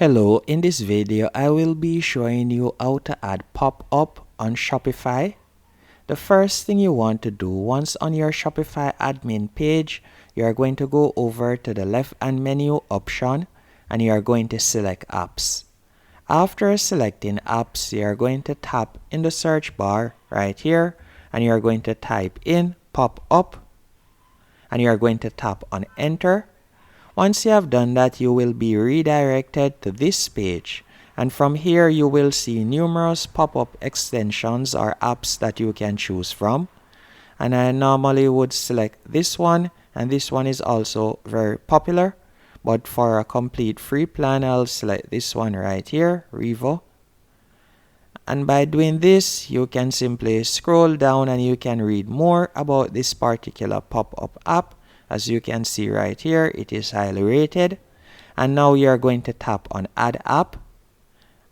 Hello, in this video I will be showing you how to add pop-up on Shopify. The first thing you want to do once on your Shopify admin page, you are going to go over to the left hand menu option and you are going to select apps. After selecting apps, you are going to tap in the search bar right here and you are going to type in pop-up and you are going to tap on enter. Once you have done that, you will be redirected to this page, and from here you will see numerous pop-up extensions or apps that you can choose from. And I normally would select this one, and this one is also very popular, but for a complete free plan I'll select this one right here, Revo. And by doing this, you can simply scroll down and you can read more about this particular pop-up app. As you can see right here, it is highly rated. And now you are going to tap on Add App.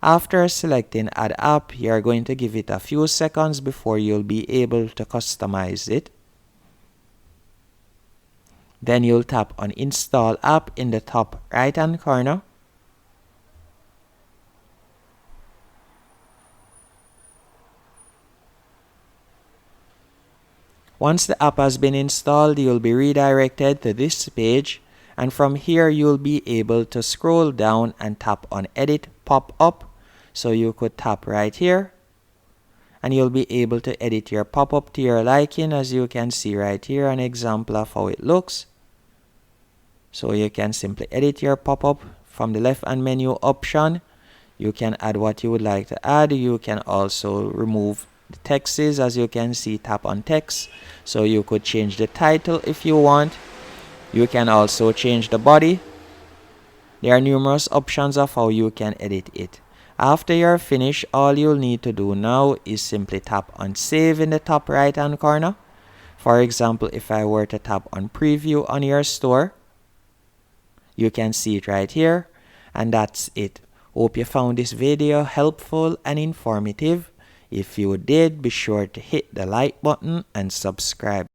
After selecting Add App, you are going to give it a few seconds before you'll be able to customize it. Then you'll tap on Install App in the top right hand corner. Once the app has been installed, you'll be redirected to this page, and from here you'll be able to scroll down and tap on Edit Pop-up. So you could tap right here and you'll be able to edit your pop-up to your liking. As you can see right here, an example of how it looks. So you can simply edit your pop-up from the left hand menu option. You can add what you would like to add. You can also remove the text is, as you can see, tap on text. So you could change the title if you want. You can also change the body. There are numerous options of how you can edit it. After you're finished, all you'll need to do now is simply tap on save in the top right hand corner. For example, if I were to tap on preview on your store, you can see it right here, and that's it. Hope you found this video helpful and informative. If you did, be sure to hit the like button and subscribe.